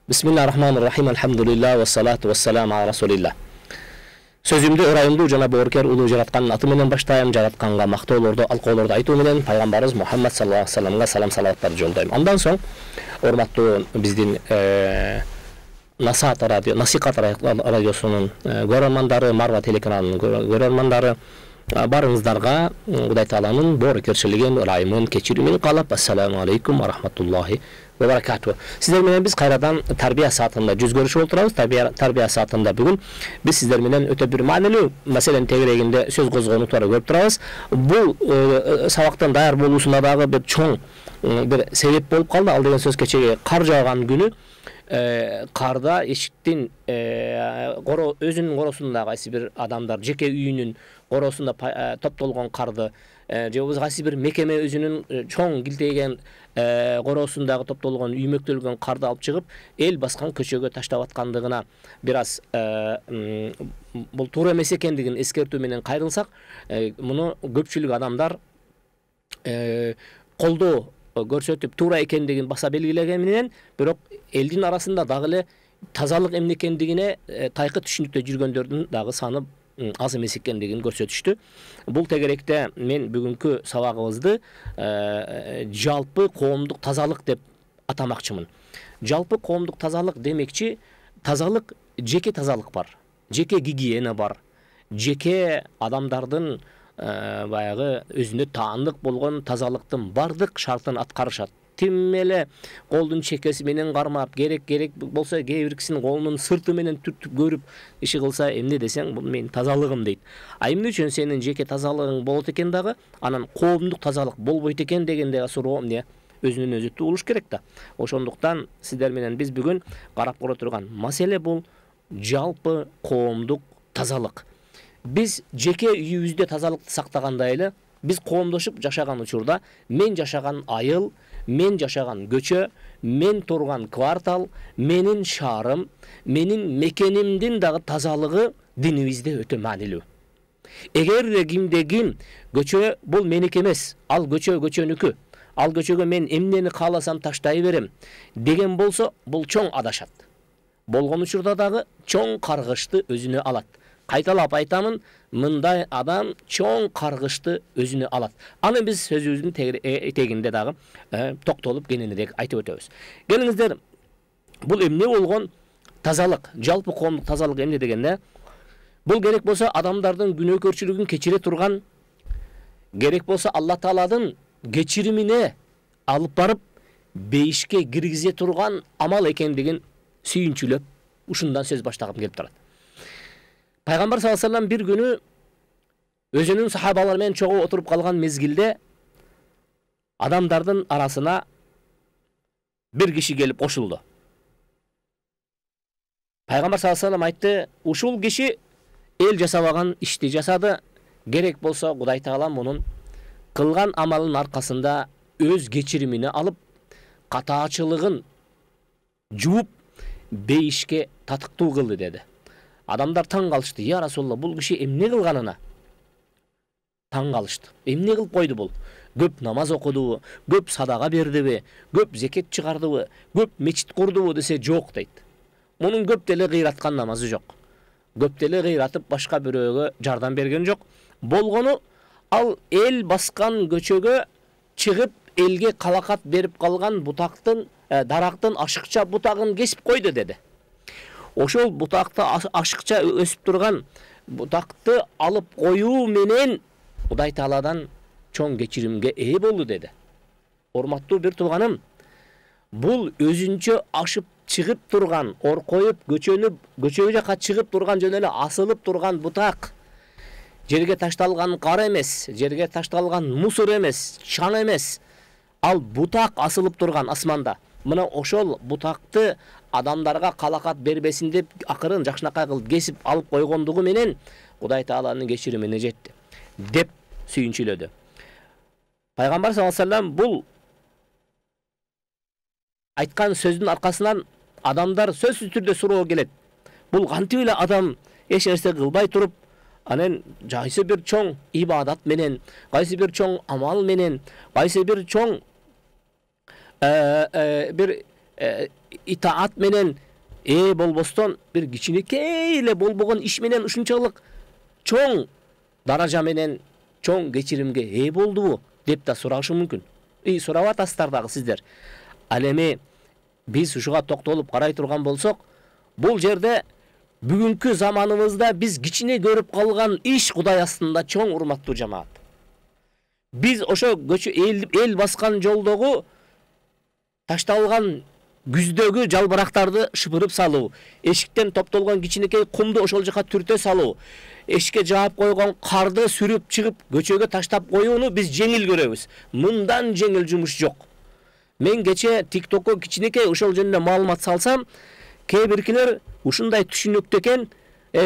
Bismillahirrahmanirrahim. Elhamdülillah ve salatu ve selamu ala Resulillah. Sözümdü ırайымдуу жана боорукер улуу жараткандын аты менен баштайм. Жаратканга мактоолорду, алкоолорду айтуу менен пайгамбарыбыз Мухаммад саллаллаху алейхи вассаламга салам салаваттарды жолдойм. Андан соң урматтуу биздин Насихат радиосунун көрөрмандары, Марва телеканалынын көрөрмандары, барыңыздарга Кудай Тааланын боорукерчилигин, ырайымын, кечиримин каалап, ассаламу алейкум ва рахматуллахи ve barakatuh. Sizler bilen biz kayradan terbiye saatinde yüz görüşü oturarız. Terbiye saatinde bugün biz sizler bilen öte bir maneli meselenin tegireginde söz kozgonuları görüp turarız. Bu sabaktan dayar bolusunda dağı bir çoğun bir sebep bolup kaldı. Aldığın söz keçegi kar jağan günü karda eşiktin özünün korosunda qaysı bir adamlar jeke үйүнүн korosunda toптолгон kardı же qaysı bir mekeme özünün çoğun giltegen korosundagы топтолгон үймөктөлгөн карды алып чыгып эл баскан көчөгө таштап аткандыгына biraz бул туура эмес экендигин эскертүү менен кайрылсак, муну көпчүлүк адамдар колдоо көрсөтүп туура экендигин баса белгилеген менен, бирок элдин арасында дагы эле тазалык эмне экендигине тайкы түшүнүктө жүргөндөрдүн дагы саны аз эмес экендигин көрсөтүштү. Бул тегеректе мен бүгүнкү сабагыбызды жалпы коомдук тазалык деп атамакчымын. Жалпы коомдук тазалык демекчи, тазалык жеке тазалык бар, жеке гигиена бар, жеке адамдардын баягы өзүнө таандык болгон тазалыктын бардык шартын аткарышат. Тим эле колдун чекеси менен кармап, керек болсо кээ бир кишинин колунун сырты менен түртүп көрүп иши кылса, эмне десең, бул менин тазалыгым дейт. А эмне үчүн сенин жеке тазалыгың болот экен дагы, анан коомдук тазалык болбойт экен дегенде суроо эмне өзүнөн өзү туулуш керек да. Ошондуктан сиздер менен биз бүгүн карап көрө турган маселе бул жалпы коомдук тазалык. Биз жеке үйүбүздө тазалыкты сактагандай эле, биз коомдошуп жашаган учурда мен жашаган айыл, мен жашаган көчө, мен турган квартал, менин шаарым, менин мекенимдин дагы тазалыгы динибизде өтө маанилүү. Эгерде кимде ким көчө бул меники эмес, ал көчө көчөнүкү, ал көчөгө мен эмнени кааласам таштай берем деген болсо, бул чоң адашат. Болгон учурда дагы чоң каргышты өзүнө алат. Кайталап айтамын, мындай адам чоң каргышты өзүнө алат. Аны биз сөзүбүздүн этегинде дагы токтолуп кененирээк айтып өтөбүз. Келиңиздер, бул эмне болгон тазалык, жалпы коомдук тазалык эмне дегенде, бул керек болсо адамдардын күнөөкөрчүлүгүн кечире турган, керек болсо Алла Тааладын кечиримине алып барып бейишке киргизе турган амал экендигин сүйүнчүлөп, ушундан сөз баштагым келип турат. Пайгамбар саллаллаху алейхи вассалам бир күнү өзүнүн сахабалары менен чогуу отуруп калган мезгилде адамдардын арасына бир киши келип кошулду. Пайгамбар саллаллаху алейхи вассалам айтты, ушул киши эл жасабаган ишти жасады, керек болсо Кудай Таала мунун кылган амалынын аркасында өз кечиримине алып, катаачылыгын жууп, бейишке татыктуу кылды деди. Адамдар таң калышты. Я Расулалла, бул киши эмне кылганына? Таң калышты. Эмне кылып койду бул? Көп намаз окудубу, көп садага бердиби, көп зекет чыгардыбы, көп мечит курдубу десе, жок дейт. Мунун көп деле кыйраткан намазы жок. Көп деле кыйратып башка бирөөгө жардам берген жок. Болгону ал эл баскан көчөгө чыгып, элге калакат берип калган бутактын, дарактын ашыкча бутагын кесип койду деди. Ошол бутакты ашыкча өсүп турган бутакты алып коюу менен Кудай Тааладан чоң кечиримге ээ болду деди. Урматтуу бир тууганым, бул өзүнчө ашып чыгып турган, оркоюп, көчөгө жака чыгып турган, жөн эле асылып турган бутак. Жерге ташталган кар эмес, жерге ташталган мусор эмес, чаң эмес. Ал бутак асылып турган асманда. Мына ошол бутакты адамдарга калакат бербесин деп акырын жакшынакай кылып кесип алып койгондугу менен Кудай Тааланын кечиримине жетти деп сүйүнчүлөдү. Пайгамбар саллаллаху алейхи вассалам бул айткан сөздүн аркасынан адамдар сөзсүз түрдө суроо келет. Бул кантип эле адам эч нерсе кылбай туруп, анан кайсы бир чоң ибадат менен, кайсы бир чоң амал менен, кайсы бир чоң bir itaat menен болбостон бир кичинекей эле болбогон иш менен ушунчалык чоң даража менен чоң кечиримге болдубу деп да сурашы мүмкүн. Сурап атасыздар дагы сиздер. Ал эми биз ушуга токтолуп карай турган болсок, бул жерде бүгүнкү заманыбызда биз кичине көрүп калган иш Кудай астында чоң урматтуу жамаат. Биз ошо эл баскан жолдогу ташталган күздөгү жалбырактарды шыпырып салуу, эшиктен топтолгон кичинекей кумду ошол жака түртө салуу, эшикке жаап койгон карды сүрүп чыгып көчөгө таштап коюуну биз жеңил көрөбүз. Мындан жеңил жумуш жок. Мен кече TikTokко кичинекей ошол жөнүндө маалымат салсам, кээ биркилер ушундай түшүнүктүү экен,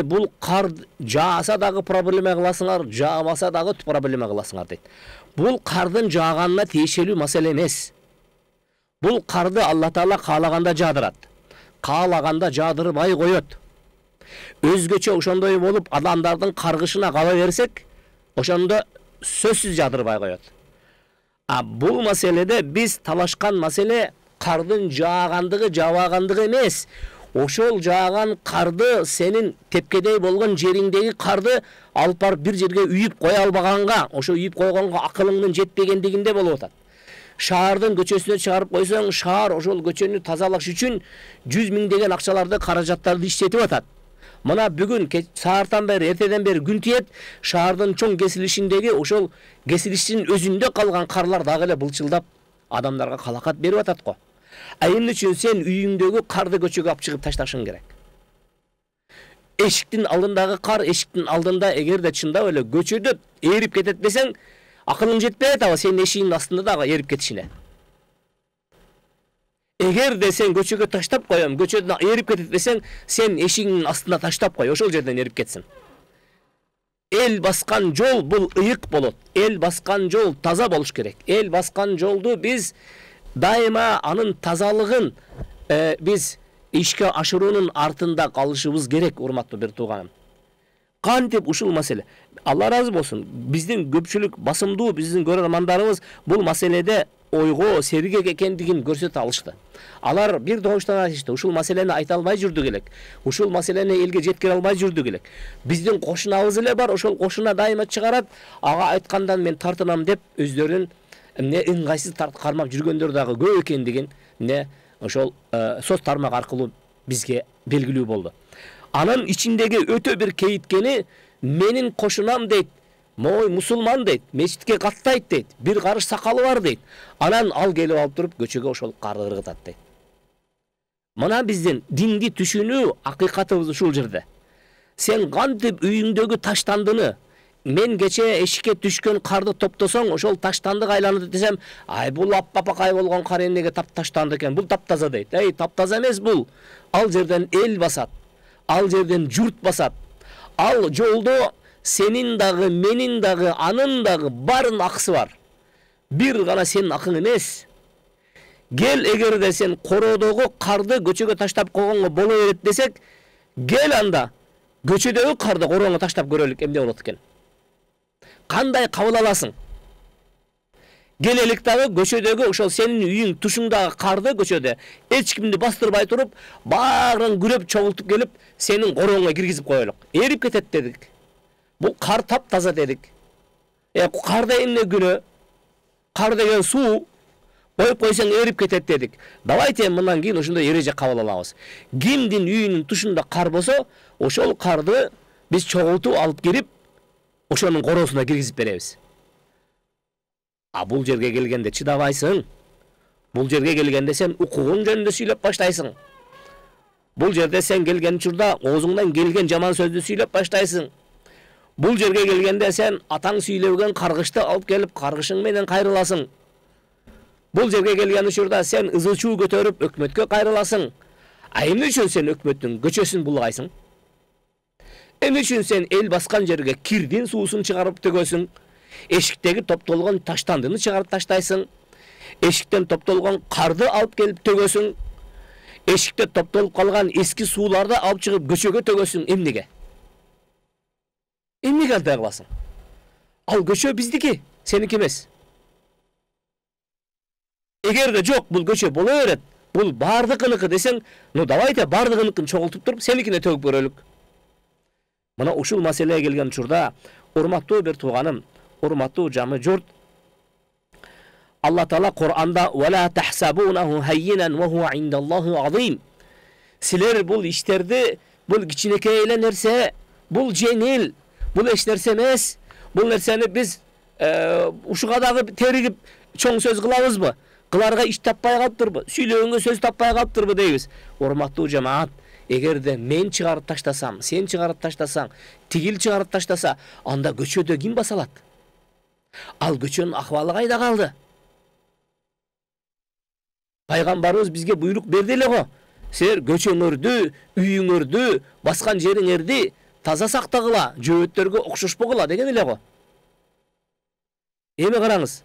бул кар жааса дагы проблема кыласыңар, жаамаса дагы проблема кыласыңар дейт. Бул кардын жааганына тиешелүү маселе эмес. Бул карды Алла Таала каалаганда жаадырат. Каалаганда жаадырбай коет. Өзгөчө ошондой болуп адамдардын каргышына кала берсек, ошондо сөзсүз жаадырбай коет. Бул маселеде биз талашкан маселе кардын жаагандыгы, жаабагандыгы эмес. Ошол жааган карды сенин тепкедей болгон жериңдеги карды алып барып бир жерге үйүп кое албаганга, ошо үйүп койгонго акылыңдын жетпегендигинде болуп атат. Шаардын көчөсүнө чыгарып койсоң, шаар ошол көчөнү тазалаш үчүн 100 миңдеген акчаларды, каражаттарды иштетип атат. Мына бүгүн саартан бери, эртеден бери күн тиет, шаардын чоң кесилишиндеги ошол кесилиштин өзүндө калган карлар дагы эле былчылдап адамдарга калакат берип атат го. Эмне үчүн сен үйүңдөгү карды көчөгө алып чыгып ташташың керек? Эшиктин алдындагы кар, эшиктин алдында эгерде чындап эле көчөдө эрип кетет десең, акылың жетпей атабы сенин эшигиңдин астында дагы эрип кетишине. Эгерде сен көчөгө таштап коем, көчөдөн эрип кетет десең, сен эшигиңдин астына таштап кой, ошол жерден эрип кетсин. Эл баскан жол бул ыйык болот. Эл баскан жол таза болуш керек. Эл баскан жолду биз дайыма анын тазалыгын биз ишке ашыруунун артында калышыбыз керек, урматтуу бир тууганым. Кантип ушул маселе? Алла разы болсун. Биздин көпчүлүк басымдуу, биздин көрөрмандарыбыз бул маселеде ойго, сергек экендигин көрсөтө алышты. Алар бир добуштан айтышты, ушул маселени айта албай жүрдүк элек. Ушул маселени элге жеткире албай жүрдүк элек. Биздин кошунабыз эле бар, ошол кошуна дайыма чыгарат, ага айткандан мен тартынам деп өздөрүн ыңгайсыз кармап жүргөндөр дагы көп экендигин ошол соц тармак аркылуу бизге белгилүү болду. Анын ичиндеги өтө бир кейиткени, менин кошунам дейт, мой мусулман дейт, мечитке каттайт дейт, бир карыш сакалы бар дейт. Анан ал келип алып туруп көчөгө ошол карды ыргытат дейт. Мына биздин динди түшүнүү акыйкатыбыз ушул жерде. Сен кантип үйүңдөгү таштандыны, мен кече эшикке түшкөн карды топтосоң, ошол таштандык айланды десем, бул аппапакай болгон кар эмнеге таштанды экен, бул таптаза дейт. Таптаза эмес бул. Ал жерден эл басат. Ал жерден журт басат. Ал жолдо сенин дагы, менин дагы, анын дагы барын акысы бар. Бир гана сенин акың эмес. Гел эгерде сен короодогу карды көчөгө таштап койгонго боло берет десек, гел анда көчөдөгү карды корооңо таштап көрөлүк, эмне болот экен? Кандай кабыл аласың? Келелик дагы көчөдөгү ошол сенин үйүң тушуңдагы карды көчөдө эч кимди бастырбай туруп, баарын күрөп чогултуп келип, сенин корооңо киргизип коелук. Эрип кетет дедик. Бул кар таптаза дедик. Карда эмне күнөө? Кар деген суу. Коюп койсоң эрип кетет дедик. Давайте мындан кийин ошондой эреже кабыл алабыз. Кимдин үйүнүн тушунда кар болсо, ошол карды биз чогултуп алып кирип, ошонун короосуна киргизип беребиз. Бул жерге келгенде чыдабайсың. Бул жерге келгенде сен укугуң жөнүндө сүйлөп баштайсың. Бул жерде сен келген учурда оозуңдан келген жаман сөздү сүйлөп баштайсың. Бул жерге келгенде сен атаң сүйлөгөн каргышты алып келип каргышың менен кайрыласың. Бул жерге келген учурда сен ызы чуу көтөрүп өкмөткө кайрыласың. Эмне үчүн сен өкмөттүн көчөсүн булгайсың? Эмне үчүн сен эл баскан жерге кирдин суусун чыгарып төгөсүң? Эшиктеги топтолгон таштандыны чыгарып таштайсың. Эшиктен топтолгон карды алып келип төгөсүң. Эшикте топтолуп калган эски сууларды алып чыгып көчөгө төгөсүң. Эмнеге? Эмнеге андай кыласың? Ал көчө биздики, сеники эмес. Эгерде жок, бул көчө боло берет, Бул бардыгыныкы десең, ну давайте бардыгыныкын чогултуп туруп, сеникине төгүп көрөлүк. Мына ушул маселеге келген учурда, урматтуу бир тууганым, урматтуу жамы журт, Алла Таала Кур'анда "Вала тахсабунаху хаййинан ва хува индаллахи азим". Силер бул иштерди, бул кичинекей эле нерсе, бул жеңил, бул эч нерсе эмес. Бул нерсени биз ушуга дагы теригип чоң сөз кылабызбы? Кыларга иш таппай калыптырбы? Сүйлөгөнгө сөз таппай калыптырбы дейбиз. Урматтуу жамаат, эгерде мен чыгарып таштасам, сен чыгарып таштасаң, тигил чыгарып таштаса, анда көчөдө ким баса алат? Ал көчөнүн акыбалы кайда калды? Пайгамбарыбыз бизге буйрук берди эле го. Силер көчөңөрдү, үйүңөрдү, баскан жериңерди таза сактагыла, жөөттөргө окшошпогула деген эле го. Эми караңыз.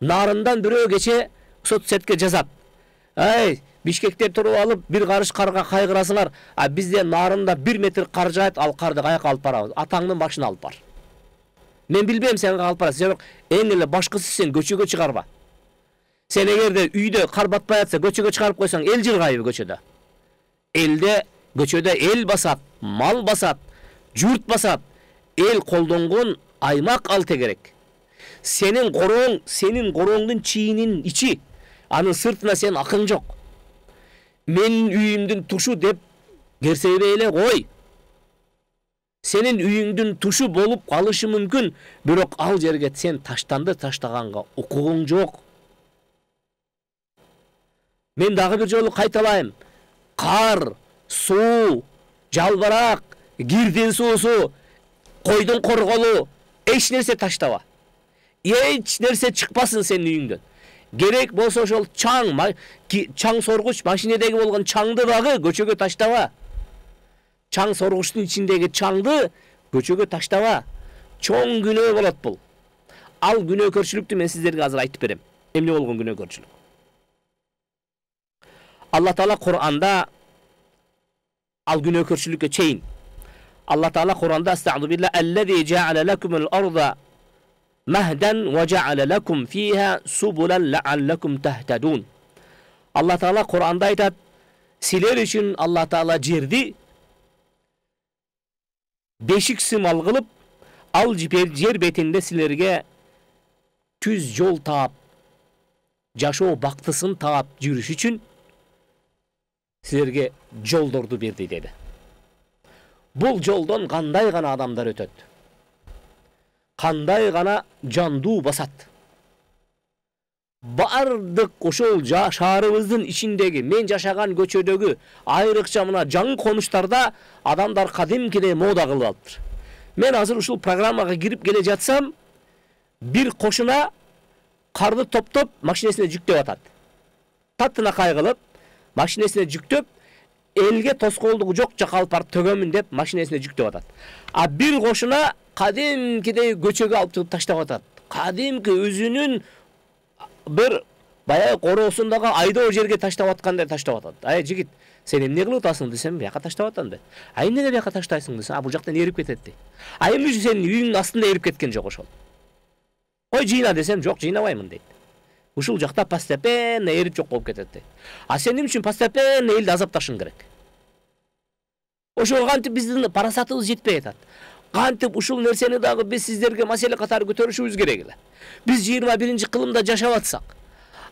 Нарындан бирөө кече соцсетке жазат. Ай, Бишкектер туруп алып, бир карыш карга кайгырасыңар, а бизде нарында 1 метр кар жаат, ал карды каяка алып барабыз? Атаңдын башына алып бар. Мен билбейм сен алып барасың, бирок эң эле башкысы сен көчөгө чыгарба. Сен эгерде үйдө кар батпай атса, көчөгө чыгарып койсоң, эл жыргайбы көчөдө? Элде, көчөдө эл басат, мал басат, журт басат, эл колдонгон аймак ал тегерек. Сенин корооңдун чийинин ичи, анын сыртына сен акың жок. Менин үйүмдүн тушу деп керсейбей эле кой. Сенин үйүңдүн тушу болуп калышы мүмкүн, бирок ал жерге сен таштанды таштаганга укугуң жок. Мен дагы бир жолу кайталайм. Кар, суу, жалбырак, кирдин суусу, койдун корголу, эч нерсе таштаба. Эч нерсе чыкпасын сенин үйүңдөн. Керек болсо ошол чаң соргуч, машинедеги болгон чаңды дагы көчөгө таштаба. Чаң соргучтун ичиндеги чаңды көчөгө таштаба. Чоң күнөө болот бул. Ал күнөөкөрчүлүктү мен сиздерге азыр айтып берем. Эмне болгон күнөөкөрчүлүк? Алла Таала Кур'анда ал күнөөкөрчүлүккө чейин. Алла Таала Кур'анда "Estağdu billah ellezî ceale lekumul arda mahdan ve ceale lekum fiha subulan la'allakum tahtadun." Allah Taala Kur'anda aytat, "Siler için Allah Taala жерди бешик сымал кылып, ал жер бетинде силерге түз жол таап, жашоо бактысын таап жүрүш үчүн силерге жолдорду берди" деди. Бул жолдон кандай гана адамдар өтөт? Кандай гана жандуу басат? Бардык ошол шаарыбыздын ичиндеги, мен жашаган көчөдөгү айрыкча мына жаңы конуштарда адамдар кадимкидей мода кылып алыптыр. Мен азыр ушул программага кирип келе жатсам, бир кошуна карды топтоп машинесине жүктөп атат. Таттынакай кылып машинесине жүктөп, элге тоскоолдугу жок жака алып барып төгөмүн деп машинесине жүктөп атат. А бир кошуна кадимкидей көчөгө алып чыгып таштап атат. Кадимки өзүнүн бир баягы короосундагы айдоо жерге таштап аткандай таштап атат. Ай жигит, сен эмне кылып атасың десем, бияка таштап атам дейт. Ай эмнеге бияка таштайсың десем, бул жактан эрип кетет дейт. Ай эмне үчүн сенин үйүңдүн астында эрип кеткен жок ошол? Кой жыйна десем, жок жыйнабаймын дейт. Ушул жакта постепенно эрип жок болуп кетет дейт. А сен эмне үчүн постепенно элди азапташың керек? Ошол кантип биздин парасатыбыз жетпей атат. Кантип ушул нерсени дагы биз сиздерге маселе катары көтөрүшүбүз керек эле. Биз 21-кылымда жашап атсак,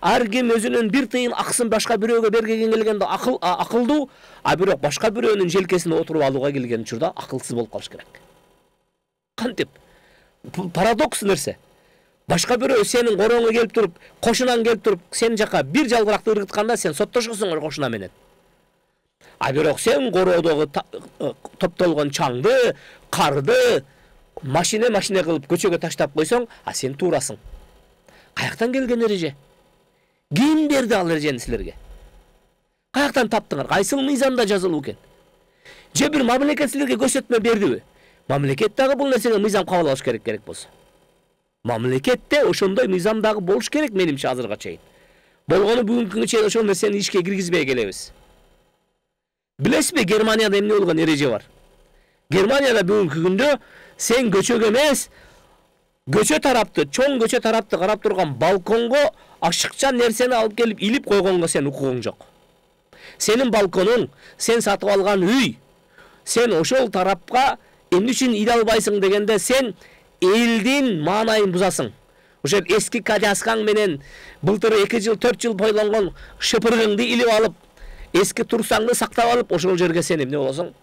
ар ким өзүнүн бир тыйын аксын башка бирөөгө бергенге келгенде акылдуу, а бирок башка бирөөнүн желкесине отуруп алууга келген учурда акылсыз болуп калыш керек. Кантип? Парадокс нерсе. Башка бирөө сенин корооңо келип туруп, кошунан келип туруп, сен жака бир жалбыракты ыргытканда сен соттошосуң кошуна менен. А бирок сен короодогу топтолгон чаңды, карды машина кылып көчөгө таштап койсоң, а сен туурасың. Каяктан келген эреже? Ким берди ал эрежени силерге? Каяктан таптыңар? Кайсыл мыйзамда жазылуу экен? Же бир мамлекет силерге көрсөтмө бердиби? Мамлекет дагы бул нерсеге мыйзам кабыл алыш керек болсо. Мамлекетте ошондой мыйзам дагы болуш керек менимче азырга чейин. Болгону бүгүнкүнгө чейин ошол нерсени ишке киргизбей келебиз. Билесизби, Германияда эмне болгон эреже бар? Германияда бүгүнкү күндө сен көчөгө эмес, көчө тарапты, чоң көчө тарапты карап турган балконго ашыкча нерсени алып келип илип койгонго сен укугуң жок. Senin balkonun, sen satып алган үй, sen ошол тарапка эмне үчүн иде албайсың дегенде сен элдин маанайын бузасың. Ошо эски коляскаң менен былтыр 2 жыл 4 жыл бойлонгон шыпыргыңды илип алып, эски турсаңды сактап алып, ошол жерге сен эмне болосуң?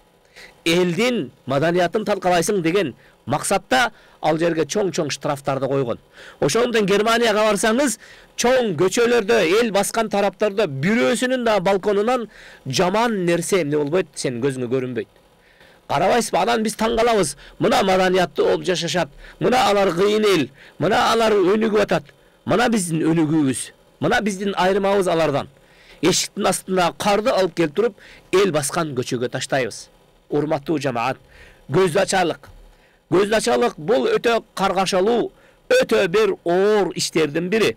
Элдин маданиятын талкалайсың деген максатта ал жерге чоң штрафтарды койгон. Ошондон Германияга барсаңыз, чоң көчөлөрдө, эл баскан тараптарда бирөөсүнүн да балконунан жаман нерсе эмне болбойт, сен көзүңө көрүнбөйт. Карабайсызбы, анан биз таң калабыз. Мына маданияттуу болуп жашашат. Мына алар кыйын эл, мына алар өнүгүп атат. Мына биздин өнүгүүбүз, мына биздин айырмабыз алардан. Эшиктин астына карды алып келип туруп, эл баскан көчөгө таштайбыз. Урматтуу жамаат, көздү ачарлык. Көздү ачарлык бул өтө каргашалуу, өтө бир оор иштердин бири.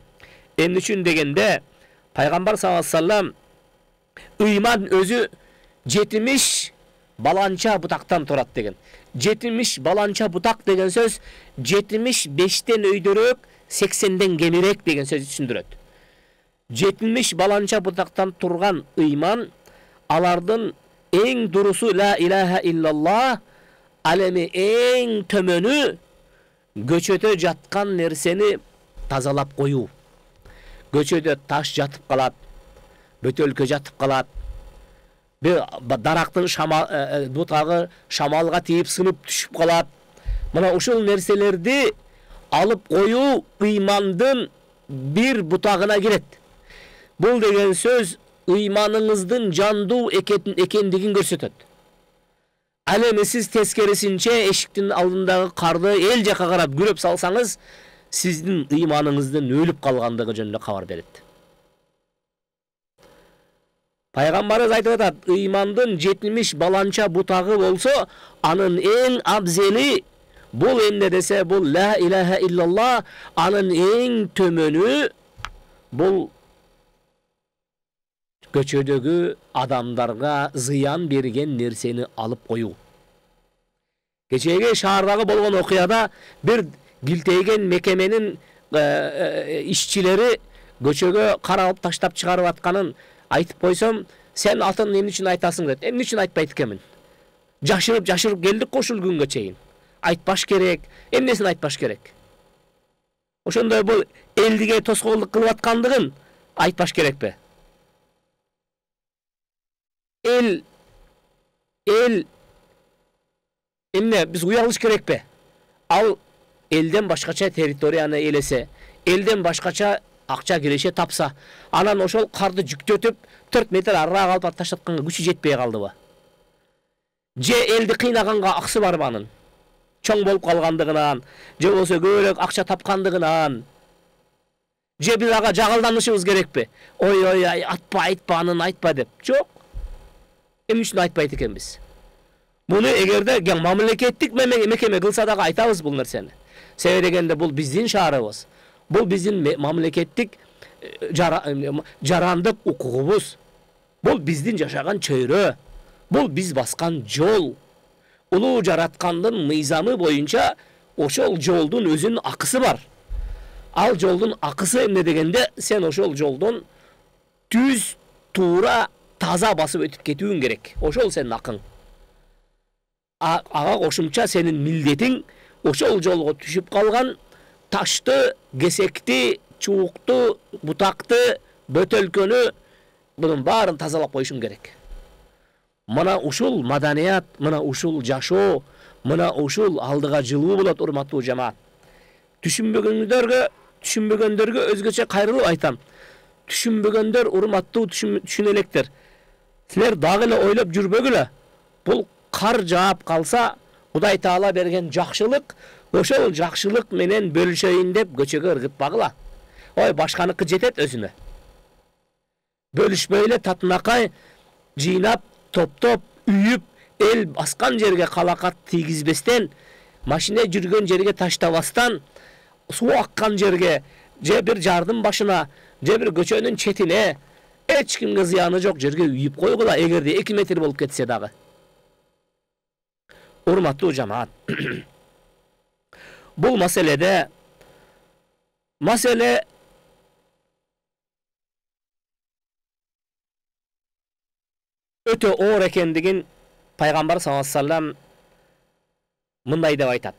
Эмне үчүн дегенде, Пайгамбар саллаллаху алейхи вассалам ыйман өзү 70 баланча бутактан турат деген. 70 баланча бутак деген сөз 75тен өйдөрөөк, 80ден кемирээк деген сөз түшүндүрөт. 70 баланча бутактан турган ыйман, алардын эң дурусу ла илаха иллаллах, ал эми эң төмөнү көчөдө жаткан нерсени тазалап коюу. Көчөдө таш жатып калат, бөтөлкө жатып калат, дарактын бутагы шамалга тийип сынып түшүп калат. Мына ушул нерселерди алып коюу ыймандын бир бутагына кирет. Бул деген сөз ыйманыңыздын жандуу экендигин көрсөтөт. Ал эми сиз тескерисинче эшиктин алдындагы карды эл жака карап күрөп салсаңыз, сиздин ыйманыңыздын өлүп калгандыгы жөнүндө кабар берет. Пайгамбарыбыз айтып атат, ыймандын 70 баланча бутагы болсо, анын эң абзели бул эмне десе, бул ла илаха иллаллах, анын эң төмөнү бул көчөдөгү адамдарга зыян берген нерсени алып коюу. Кечеги шаардагы болгон окуяда бир билтейген мекеменин ишчилери көчөгө кар алып таштап чыгарып атканын айтып койсом, сен атын эмне үчүн айтасың деп. Эмне үчүн айтпайт экенмин? Жашырып келдик го ушул күнгө чейин. Айтпаш керек, эмнесин айтпаш керек? Ошондой бул элдиге тоскоолдук кылып аткандыгын айтпаш керекпи? Эл эмне биз уялыш керекпи? Ал элден башкача территорияны элесе, элден башкача акча киреше тапса, анан ошол карды жүктөтүп 4 метр арыраак алып таштатканга күчү жетпей калдыбы? Же элди кыйнаганга аксы барбы анын? Чоң болуп калгандыгынан, же болсо көбүрөөк акча тапкандыгынан. Же биз ага жагалданышыбыз керекпи? Ой, айтпа анын айтпа деп. Жок. Эмне үчүн айтпайт экенбиз? Муну эгерде мамлекеттик мекеме кылса дагы айтабыз бул нерсени. Себеби дегенде бул биздин шаарыбыз. Бул биздин мамлекеттик жарандык укугубуз. Бул биздин жашаган чөйрө. Бул биз баскан жол. Улуу жараткандын мыйзамы боюнча ошол жолдун өзүнүн акысы бар. Ал жолдун акысы эмне дегенде, сен ошол жолдон түз, туура, таза басып өтүп кетүүң керек. Ошол сенин акың. Ага кошумча сенин милдетиң ошол жолго түшүп калган ташты, кесекти, чуукту, бутакты, бөтөлкөнү, bunun баарын тазалап коюшуң керек. Мына ушул маданият, мына ушул жашоо, мына ушул алдыга жылуу болот, урматтуу жамаат. Түшүнбөгөндөргө өзгөчө кайрылып айтам. Түшүнбөгөндөр, урматтуу түшүнө электер. Силер дагы эле ойлоп жүрбөгүлө. Бул кар жаап калса, Кудай Таала берген жакшылык, ошол жакшылык менен бөлүшөйүн деп көчөгө ыргытпагыла. Ой, башканыкы жетет өзүнө. Бөлүшпөй эле татынакай жыйнап, топтоп, үйүп, эл баскан жерге калакат тийгизбестен, машина жүргөн жерге таштабастан, суу аккан жерге, же бир жардын башына, же бир көчөнүн четине, эч кимге зыяны жок жерге үйүп койгула, эгерде 2 метр болуп кетсе дагы. Урматтуу жамаат. Бул маселе өтө оор экендигин пайгамбар саллаллаху алейхи вассалам мындай деп айтат.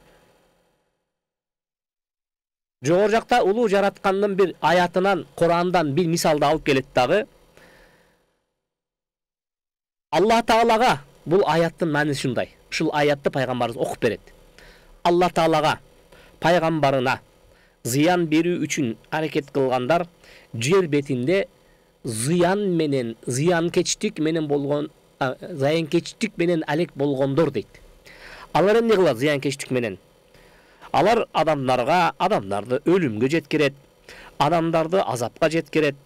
Жогору жакта улуу жараткандын бир аятынан, Курандан бир мисалды алып келет дагы. Алла Таалага бул аяттын мааниси ушундай. Ушул аятты пайгамбарыбыз окуп берет. Алла Таалага пайгамбарына зыян берүү үчүн аракет кылгандар жер бетинде зыянкечтик менен алек болгондор дейт. Алар эмне кылат зыянкечтик менен? Алар адамдарды өлүмгө жеткирет, адамдарды азапка жеткирет,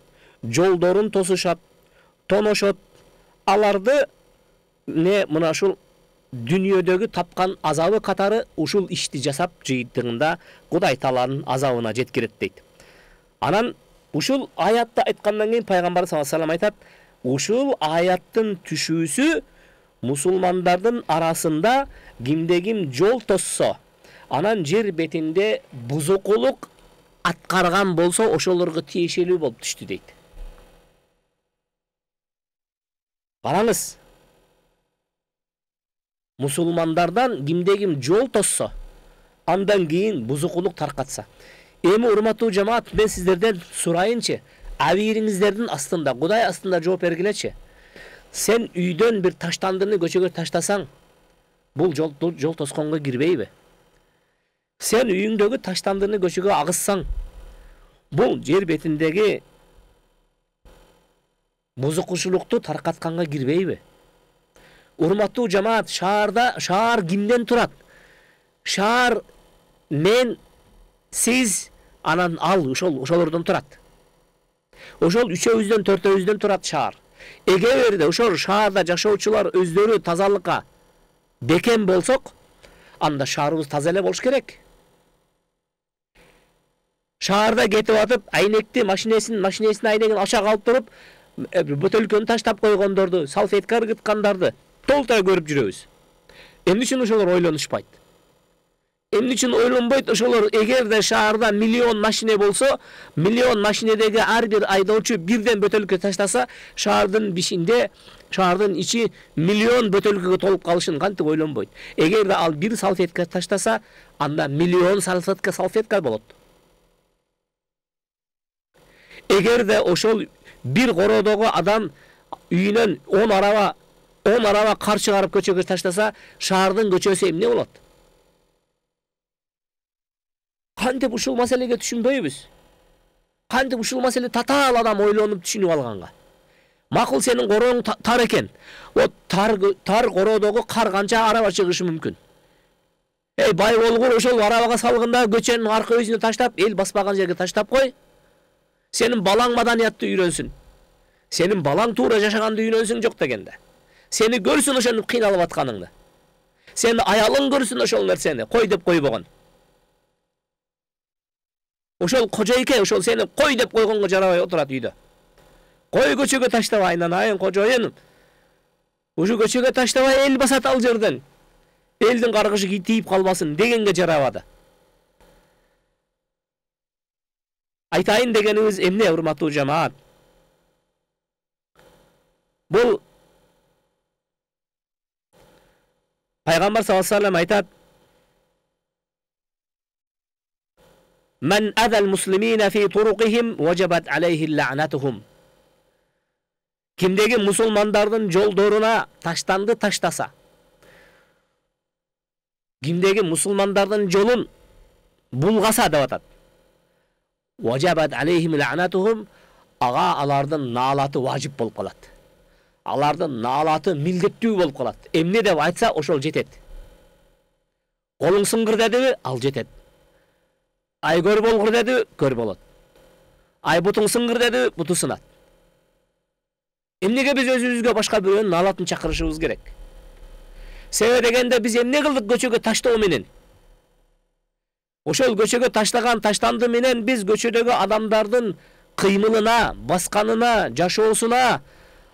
жолдорун тосушат, тоношот. Аларды мына ушул дүнүйөдөгү тапкан азабы катары ушул ишти жасап жыйынтыгында Кудай Тааланын азабына жеткирет дейт. Анан ушул аятты айткандан кийин пайгамбар саллаллаху алейхи вассалам айтат, ушул аяттын түшүүсү мусулмандардын арасында кимде-ким жол тоссо, анан жер бетинде бузукулук аткарган болсо, ошолорго тиешелүү болуп түштү дейт. Караңыз, мусулмандардан кимде-ким жол тоссо, андан кийин бузукулук таркатса. Эми урматтуу жамаат, мен сиздерден сурайынчы, абийириңиздердин астында, Кудай астында жооп бергилечи. Сен үйдөн бир таштандыны көчөгө таштасаң, бул жол тосконго кирбейби? Сен үйүңдөгү таштандыны көчөгө агызсаң, бул жер бетиндеги бузукушулукту таркатканга кирбейби? Урматтуу жамаат, шаар кимден турат? Шаар мен, сиз, анан ал ошолордон турат. Ошол үчөөбүздөн, төртөөбүздөн турат шаар. Эгерде ошол шаарда жашоочулар өздөрү тазалыкка бекем болсок, анда шаарыбыз таза эле болуш керек. Шаарда кетип атып, айнекти машинесин айнегин ача калып туруп, бөтөлкөнү таштап койгондорду, салфетка ыргыткандарды толтура көрүп жүрөбүз. Эмне үчүн ошолор ойлонушпайт? Эмне үчүн ойлонбойт ошолор? Эгерде шаарда миллион машине болсо, миллион машинедеги ар бир айдоочу бирден бөтөлкө таштаса, шаардын ичи миллион бөтөлкөгө толуп калышын кантип ойлонбойт? Эгерде ал бир салфетка таштаса, анда миллион салфетка болот. Эгерде ошол бир кородогу адам үйүнөн 10 араба кар чыгарып көчөгө таштаса, шаардын көчөсү эмне болот? Кантип ушул маселеге түшүнбөйбүз? Кантип ушул маселе татаал адам ойлонуп түшүнүп алганга? Макул, сенин короң тар экен. Тар кородогу кар канча араба чыгышы мүмкүн? Бай болгур, ошол арабага салгында көчөнүн аркы өзүнө таштап, эл баспаган жерге таштап кой. Сенин балаң маданиятты үйрөнсүн. Сенин балаң туура жашаганды үйрөнсүң жок дегенде. Сени көрсүн ошону кыйналып атканыңды. Сени аялың көрсүн ошол нерсени, кой деп койбогон. Ошол кожойке, ошол сени кой деп койгонго жарабай отурат үйдө. Кой көчөгө таштабай, айнанайын кожоюн. Ушу көчөгө таштабай, эл басат ал жерден. Элдин каргышы тийип калбасын дегенге жарабады. Айтайын дегенimiz эмне, урматтуу жамаат? Бул пайгамбар саллаллаху алейхи вассалам айтат: "Мен азал муслимина фи туруқихим ваджабат алейхи ла'натухум." Кимдеги мусулмандардын жолдоруна таштанды таштаса, кимдеги мусулмандардын жолун булгаса деп атат. Ваджабат алейхим ла'натухум, ага алардын наалаты важип болуп калат. Алардын наалаты милдеттүү болуп калат. Эмне деп айтса, ошол жетет. Колуң сыңгыр дедиби, ал жетет. Ай көр болгур дедиби, көр болот. Ай бутуң сыңгыр дедиби, буту сынат. Эмнеге биз өзүбүзгө башка бирөөнүн наалатын чакырышыбыз керек? Себеби дегенде биз эмне кылдык көчөгө таштоо менен? Ошол көчөгө таштаган таштанды менен биз көчөдөгү адамдардын кыймылына, басканына, жашоосуна,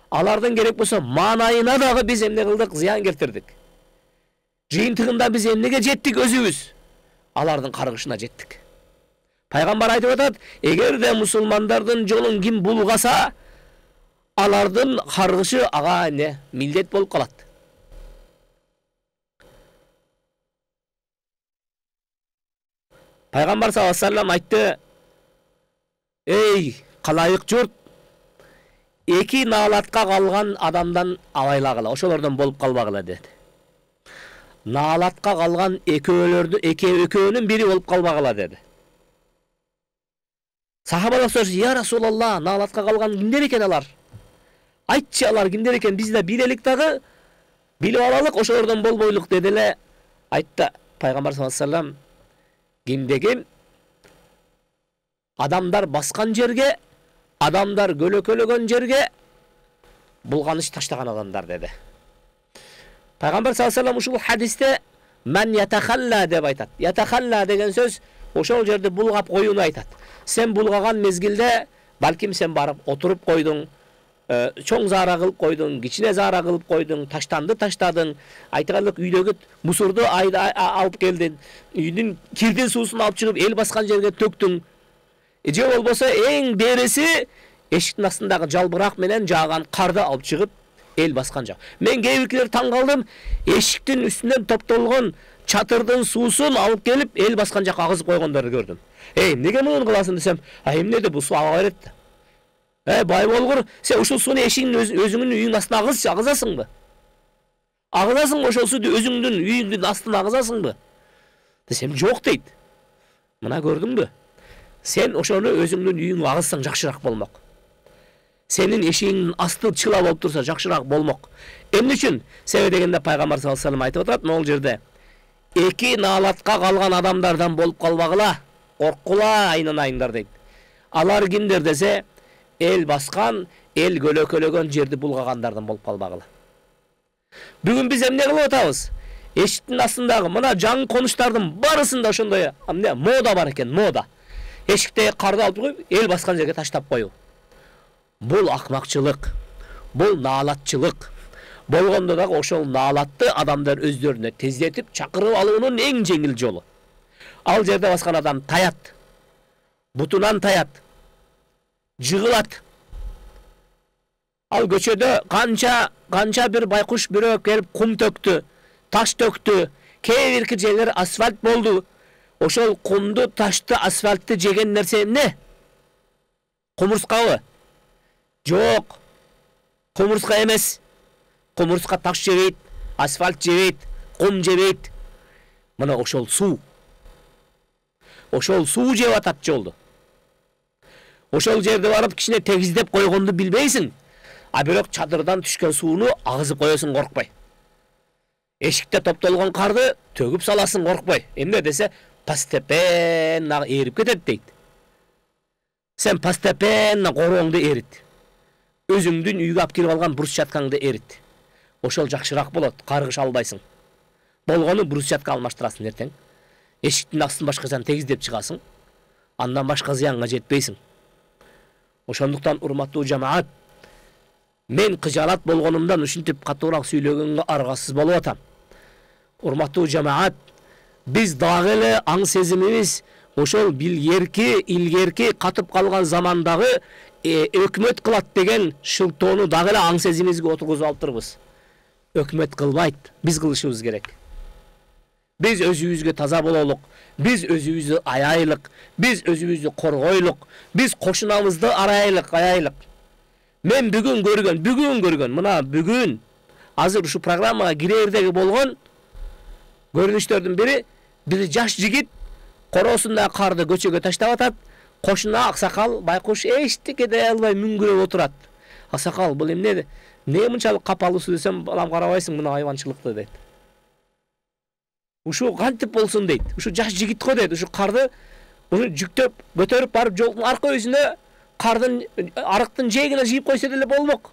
алардын керек болсо маанайына дагы биз эмне кылдык? Зыян келтирдик. Жыйынтыгында биз эмнеге жеттик өзүбүз? Алардын каргышына жеттик. Пайгамбар айтып атат: эгерде мусулмандардын жолун ким булгаса, алардын каргышы ага эмне милдет болуп калат. Пайгамбар саллаллаху алейхи вассалам айтты: "Эй, калайык журт, эки наалатка калган адамдан абайлагыла, ошолордон болуп калбагыла" деди. Наалатка калган экөөнүн бири болуп калбагыла деди. Сахабалар сұрады: "Я Расулалла, наалатка калган кимдер экен алар? Айтчы, алар кимдер экен, биз да билелик дагы, билип алалык, ошолордон болбойлук" деди эле. Айтты Пайгамбар саллаллаху алейхи вассалам: "Кимде-ким адамдар баскан жерге, адамдар көлөкөлөгөн жерге булганыч таштаган адамдар" деди. Пайгамбар саллаллаху алейхи вассалам ушул хадисте "Мен ятахалла" деп айтат. Ятахалла деген сөз ошол жерди булгап коюуну айтат. Сен булгаган мезгилде балким сен барып отуруп койдуң, чоң заара кылып койдуң, кичине заара кылып койдуң, таштанды таштадың, айтырлык үйдөгү мусорду алып келдин, үйдүн кирдин суусун алып чыгып эл баскан жерге төктүң. Же болбосо эң береси эшиктин астындагы жалбырак менен жааган карды алып чыгып эл баскан жак. Мен кээ биркилер таң калдым, эшиктин үстүнөн топтолгон чатырдын суусун алып келип эл баскан жакка агызып койгондорду көрдүм. Эмнеге муну кыласың десем, эмне бул суу ага берет да. Бай болгур, сен ушул сууну эшигиңдин өзүңдүн үйүңдүн астына агызасыңбы? Агызасыңбы ошол сууну өзүңдүн үйүңдүн астына агызасыңбы? Десем, жок дейт. Мына көрдүңбү? Сен ошону өзүңдүн үйүңгө агызсаң жакшыраак болмок. Сенин эшигиңдин асты чыла болуп турса жакшыраак болмок. Эмне үчүн? Себеби дегенде Пайгамбар саллаллаху алейхи вассалам айтып атат, могул жерде: "Эки наалатка калган адамдардан болуп калбагыла, коркула айнанайыңдар" дейт. Алар кимдер десе, эл баскан, эл көлөкөлөгөн жерди булгагандардан болуп калбагыла. Бүгүн биз эмне кылып атабыз? Эшиктин астындагы мына жаңы конуштардын барысында ошондой мода бар экен, мода. Эшикте карды алып коюп, эл баскан жерге таштап коюу. Бул акмакчылык, бул наалатчылык. Болгондо дагы ошол наалатты адамдар өздөрүнө тездетип чакырып алуунун эң жеңил жолу. Ал жерде баскан адам таят, бутунан таят, жыгылат. Ал көчөдө канча бир байкуш бирөө келип кум төктү, таш төктү, кээ бирки жерлер асфальт болду. Ошол кумду, ташты, асфальтты жеген нерсе эмне? Кумурскабы? Жок. Кумурска эмес. Кумурска таш жебейт, асфальт жебейт, кум жебейт. Мына ошол суу. Ошол суу жеп атат жолду. Ошол жерде барып кичине тегиздеп койгонду билбейсиң. А бирок чатырдан түшкөн сууну агызып коесуң коркпой. Эшикте топтолгон карды төгүп саласың коркпой. Эмне десе, постепенно эрип кетет дейт. Сен постепенно корооңду эрит. Өзүңдүн үйгө алып кирип алган брусчаткаңды эрит. Ошол жакшыраак болот, каргыш албайсың. Болгону брусчатка алмаштырасың эртең. Эшиктин астын башкачан тегиздеп чыгасың. Андан башка зыянга жетпейсиң. Ошондуктан урматтуу жамаат, мен кыжалат болгонумдан ушинтип катуураак сүйлөгөнгө аргасыз болуп атам. Урматтуу жамаат, биз дагы эле аң сезимибиз ошол илгерки катып калган замандагы өкмөт кылат деген шылтоону дагы эле аң сезимибизге отургузуп алыптырбыз. Өкмөт кылбайт, биз кылышыбыз керек. Биз өзүбүзгө таза бололук, биз өзүбүздү аяйлык, биз өзүбүздү коргойлук, биз кошунабызды аяйлык. Мен бүгүн көргөн, мына бүгүн азыр ушу программага кирердеги болгон көрүнүштөрдүн бири, бир жаш жигит короосундагы карды көчөгө таштап атат. Кошуна аксакал байкуш эчтеке дей албай мүңгүрөп отурат. Аксакал, бул эмне? Не мынчалык капалуусу десем, балам карабайсың мына айванчылыкты дейт. Ушу кантип болсун дейт. Ушу жаш жигит го дейт. Ушу карды жүктөп көтөрүп барып жолдун арка өзүнө кардын арыктын жээгине жыйып койсо деле болмок.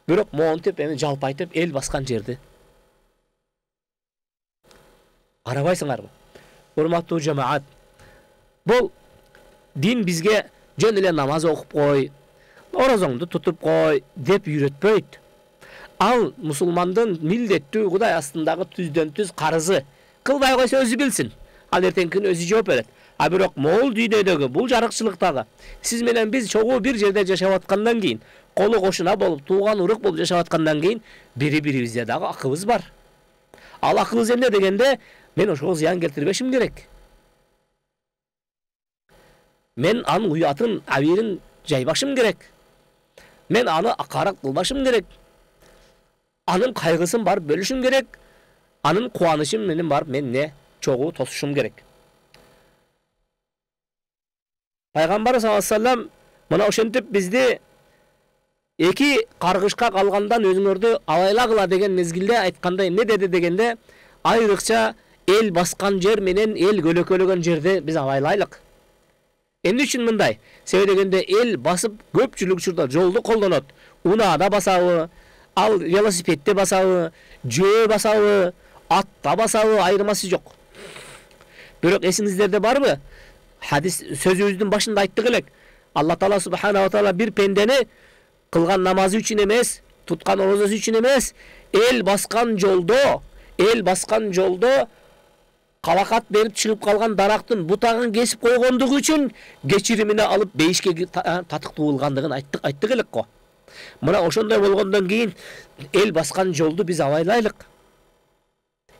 Бирок монтип эми жалпайтып эл баскан жерди. Карабайсыңарбы? Урматтуу жамаат, бул дин бизге жөн эле намаз окуп кой, орозоңду тутуп кой деп үйрөтпөйт. Ал мусулмандын милдеттүү Кудай астындагы түздөн түз карызы. Кылбай койсо өзү билсин. Ал эртең күнү өзү жооп берет. А бирок могул дүйнөдөгү бул жарыкчылыктагы сиз менен биз чогуу бир жерде жашап аткандан кийин колу кошуна болуп, тууган урук болуп жашап аткандан кийин бири-бирибизде дагы акыбыз бар. Ал акыбыз эмне дегенде, мен ошого зыян келтирбешим керек. Мен анын уятын, абийирин жайбашым керек. Мен аны акарат кылбашым керек. Анын кайгысын барып бөлүшүм керек. Анын кубанычын менен барып мен не чогуу тосушум керек. Пайгамбар саллаллаху алейхи ва саллям мына ошентип бизди эки каргышка калгандан өзүңөрдү абайлагыла деген мезгилде айткандай эмне деди дегенде, айрыкча эл баскан жер менен эл көлөкөлөгөн жерде биз абайлайлык. Эмне үчүн мындай? Себеби дегенде эл басып көпчүлүк учурда жолду колдонот. Унаада басабы, ал велосипедде басабы, жөө басабы, атта басабы, айырмасы жок. Бирок эсиңиздерде барбы? Хадис сөзүбүздүн башында айттык элек. Алла Таала субхана ва таала бир пендени кылган намазы үчүн эмес, туткан орозосу үчүн эмес, эл баскан жолдо калакат берип чыгып калган дарактын бутагын кесип койгондугу үчүн кечиримине алып бейишке татыктуу кылгандыгын айттык элек го. Мына ошондой болгондон кийин эл баскан жолду биз абайлайлык.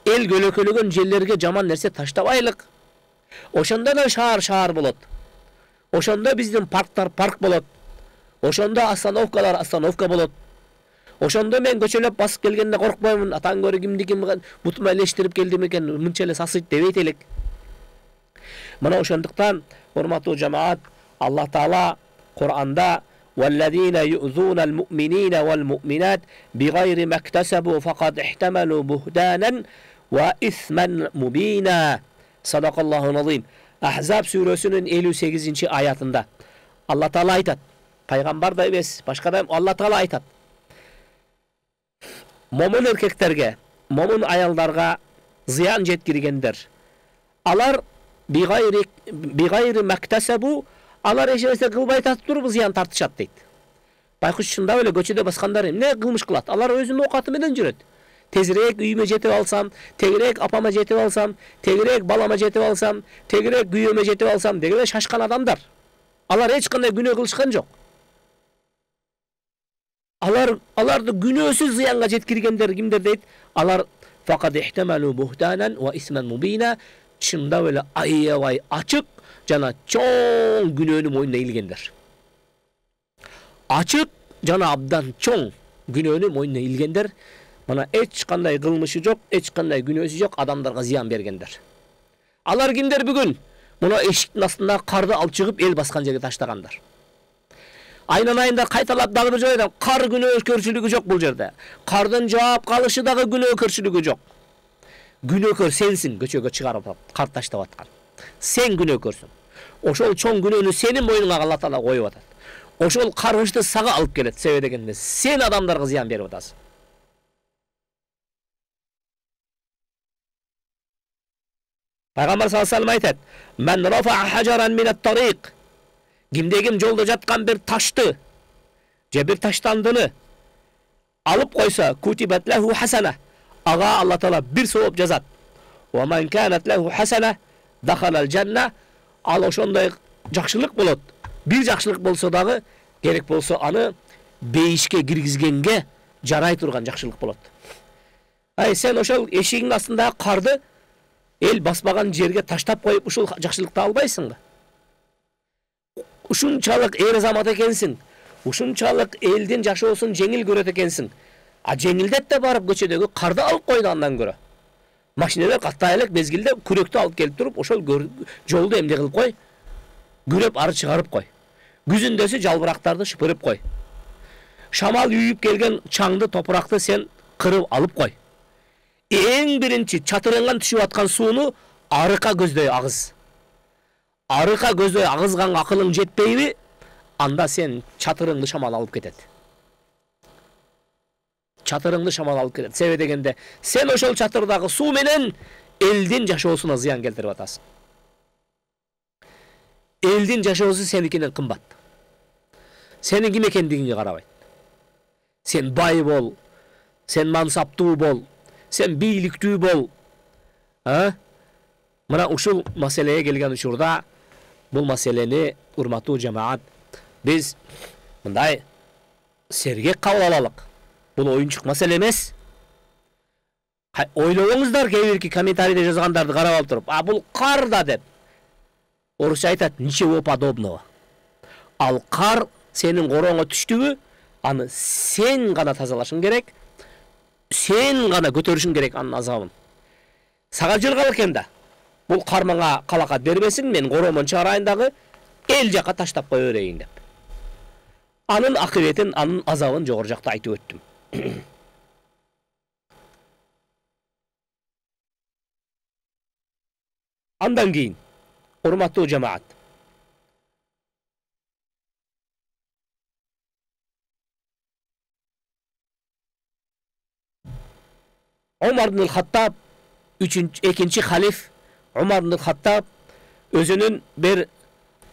Эл көлөкөлөгөн жерлерге жаман нерсе таштабайлык. Ошондо эле шаар болот. Ошондо биздин парктар парк болот. Ошондо остановка болот. Ошондо мен көчөлөп басып келгенде коркпоймун, атаң көрү кимдики бутума элештирип келдим экен, мынча эле сасыйт дебейт элек. Мына ошондуктан, урматтуу жамаат, Аллах Таала Кур'анда وَالَّذِينَ يُؤْذُونَ الْمُؤْمِنِينَ وَالْمُؤْمِنَاتِ بِغَيْرِ مَا اكْتَسَبُوا فَقَدِ احْتَمَلُوا بُهْتَانًا وَإِثْمًا مُبِينًا. Sadaqallahul azim. Ahzab surесинин 58-аятында Алла Таала айтат. Пайгамбар да эмес, башка да Алла Таала айтат. Момун эркектерге, момун аялдарга зыян жеткиргендер. Алар бигайри мактасабу, алар эч нерсе кылбай татып туруп зыян тартышат дейт. Байкуш чындап эле көчөдө баскандар эмне кылмыш кылат? Алар өзүнүн оокаты менен жүрөт. Тезирээк үйүмө жетип алсам, тегирээк апама жетип алсам, тегирээк балама жетип алсам, тегирээк күйөөмө жетип алсам деген шашкан адамдар. Алар эч кандай күнөө кылышкан жок. Аларды күнөөсүз зыянга жеткиргендер кимдер дейт? Алар факад ихтамалу бухтанан ва исман мубина, чындап эле аябай ачык жана чоң күнөөнү мойнуна илгендер. Ачык жана абдан чоң күнөөнү мойнуна илгендер. Мына эч кандай кылмышы жок, эч кандай күнөөсү жок адамдарга зыян бергендер. Алар кимдер бүгүн? Мына эшиктин астында карды алып чыгып эл баскан жерге таштагандар. Айнанайында кайталап дагы бир жайда кар күнөөкөрчүлүгү жок бул жерде. Кардын жаап калышы дагы күнөөкөрчүлүгү жок. Күнөөкөр сенсиң көчөгө чыгарып кар таштап аткан. Сен күнөөкөрсүң. Ошол чоң күнөөнү сенин мойнуңа Алла Таала коюп атат. Ошол каргышты сага алып келет. Себеби дегенде сен адамдарга зыян берип атасың. Пайгамбар саллаллаху алейхи ва саллям айтат: "Мен рафа'a хажаран минат-тариq", кимде-ким жолдо жаткан бир ташты же бир таштандыны алып койсо, кутибат лаху хасана, ага Алла Таала бир сооп жазат. Ва ман канат лаху хасана дахалал жанна, ал ошондой жакшылык болот. Бир жакшылык болсо дагы керек болсо аны бейишке киргизгенге жарай турган жакшылык болот. Сен ошол эшигиң астындагы карды эл баспаган жерге таштап коюп ушул жакшылыкты албайсыңбы? Ушунчалык эр азамат экенсиң, ушунчалык элдин жашоосун жеңил көрөт экенсиң. Жеңилдет да барып көчөдөгү карды алып койгандан көрө. Машиналар каттай элек мезгилде күрөктү алып келип туруп, ошол жолду эмне кылып кой? Күрөп ары чыгарып кой. Күзүндөсү жалбырактарды шыпырып кой. Шамал үйүп келген чаңды, топуракты сен кырып алып кой. Эң биринчи чатырыңган түшүп аткан сууну арыка көздөй агыз. Арыка көздөй агызганга акылың жетпейби? Анда сен чатырыңды шамал алып кетет. Чатырыңды шамал алып кетет. Себеби дегенде сен ошол чатырдагы суу менен элдин жашоосуна зыян келтирип атасың. Элдин жашоосу сеникинен кымбат. Сенин ким экендигиңе карабайт. Сен бай бол, сен мансаптуу бол, сен бийликтүү бол. Мына ушул маселеге келген учурда бул маселени урматтуу жамаат биз мындай сергек кабыл алалык. Бул оюнчук маселе эмес. Ойлобоңуздар, кээ бирки комментарийде жазгандарды карап алып туруп, бул кар да деп. Орусча айтат, ничего подобного. Ал кар сенин корооңо түштүбү, аны сен гана тазалашың керек, сен гана көтөрүшүң керек анын азабын. Сага жыргал экен да. Бул кар мага калакат бербесин, мен короомон чыгарайын дагы, эл жака таштап кое берейин деп. Анын акыбетин, анын азабын жогору жакта айтып өттүм. Андан кийин, урматтуу жамаат, Умар ибн Хаттаб, экинчи халиф Умар ибн Хаттаб өзүнүн бир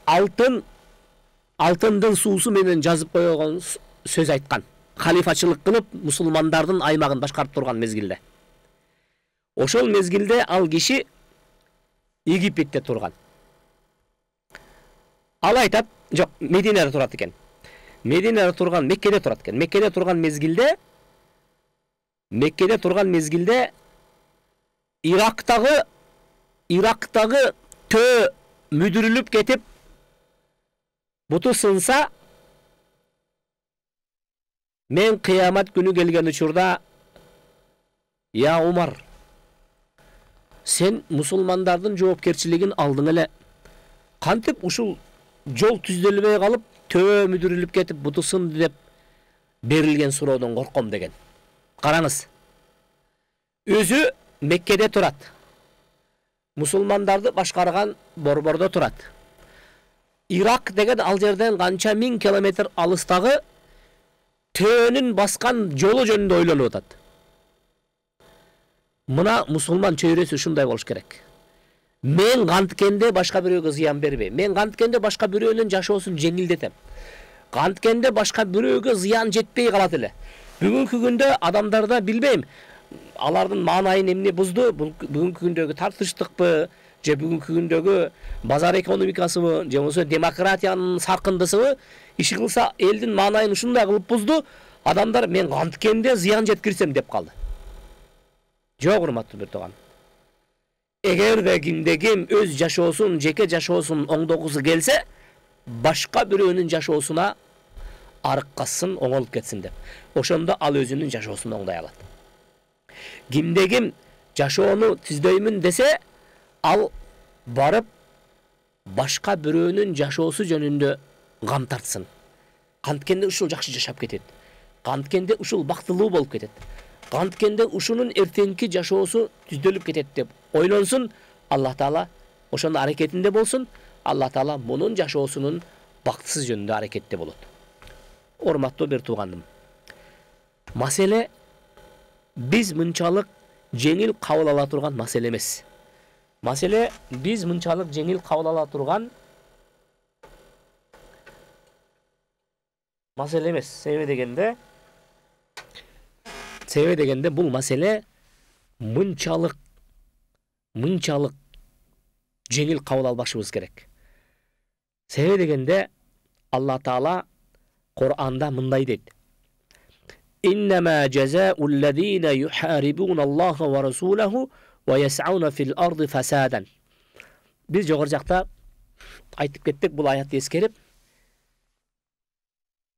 алтындын суусу менен жазып койгон сөз айткан. Халифачылык кылып, мусулмандардын аймагын башкарып турган мезгилде. Ошол мезгилде ал киши Египетте турган. Ал айтат, жок, Мединеде турат экен. Мединеде турган, Меккеде турат экен. Меккеде турган мезгилде Ирактагы төө мүдүрүлүп кетип, буту сынса, мен кыямат күнү келген учурда, я Умар, сен мусулмандардын жоопкерчилигин алдың эле. Кантип ушул жол түзөлбөй калып, төө мүдүрүлүп кетип, буту сынды деп берилген суроодон корком деген. Караңыз. Өзү Меккеде турат. Мусулмандарды башкарган борбордо турат. Ирак деген ал жерден канча 1000 километр алыстагы төөнүн баскан жолу жөнүндө ойлонуп атат. Мына мусулман чөйрөсү ушундай болуш керек. Мен канткенде башка бирөөгө зыян бербейм. Мен канткенде башка бирөөнүн жашоосун жеңилдетем. Канткенде башка бирөөгө зыян жетпей калат эле. Бүгүнкү күндө адамдарда билбейм, алардын маанайын эмне бузду, бүгүнкү күндөгү тартыштыкпы, же бүгүнкү күндөгү базар экономикасыбы, же болбосо демократиянын саркындысыбы, иши кылса элдин маанайын ушундай кылып бузду, адамдар мен канткенде зыян жеткирсем деп калды. Жок, урматтуу бир тууган. Эгерде кимде-ким өз жашоосун, жеке жашоосун оңдогусу келсе, башка бирөөнүн жашоосуна арыккасын, оңолуп кетсин деп. Ошондо ал өзүнүн жашоосун оңдай алат. Кимде-ким жашоону түздөймүн десе, ал барып башка бирөөнүн жашоосу жөнүндө кам тартсын. Канткенде ушул жакшы жашап кетет. Канткенде ушул бактылуу болуп кетет. Канткенде ушунун эртеңки жашоосу түздөлүп кетет деп ойлонсун, Аллах Таала ошондо аракетинде болсун, Аллах Таала мунун жашоосунун бактысыз жөнүндө аракетте болот. Урматтуу бир туугандым. Маселе биз мынчалык жеңил кабыл ала турган маселе эмес. Маселе биз мынчалык жеңил кабыл ала турган маселе эмес. Себеби дегенде бул маселе мынчалык жеңил кабыл албашыбыз керек. Себеби дегенде Аллах Таала Кур'анда мындай дейт. إنما جزاء الذين يحاربون الله ورسوله ويسعون في الأرض فسادا. Biz жогору жакта айтып кеттик, бул аятты эскерип,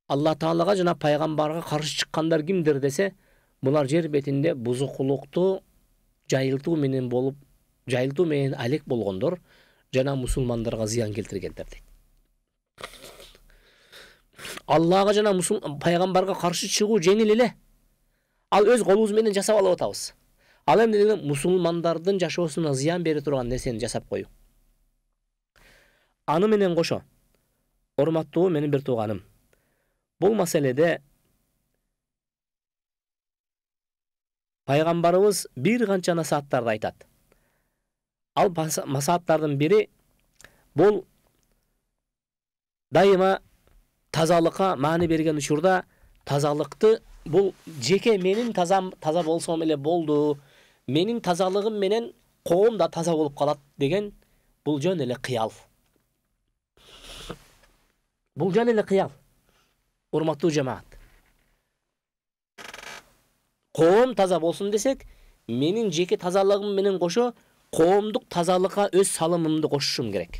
Алла Таалага жана пайгамбарга каршы чыккандар кимдир десе, булар жер бетинде бузукулукту жайылтуу менен алек болгондор жана мусулмандарга зыян келтиргендер дейт. Аллага жана пайгамбарга каршы чыгуу жеңил эле. Ал өз колубуз менен жасап алып атабыз. Ал эмне мусулмандардын жашоосуна зыян бере турган нерсени жасап коюу. Аны менен кошо, урматтуу менин бир тууганым, бул маселеде пайгамбарыбыз бир канча насааттарды айтат. Ал насааттардын бири бул дайыма тазалыкка маани берген учурда, тазалыкты бул жеке менин таза болсом эле болду, менин тазалыгым менен коом да таза болуп калат деген бул жөн эле кыял. Бул жөн эле кыял. Урматтуу жамаат. коом таза болсун десек, менин жеке тазалыгым менен кошо коомдук тазалыкка өз салымымды кошушум керек.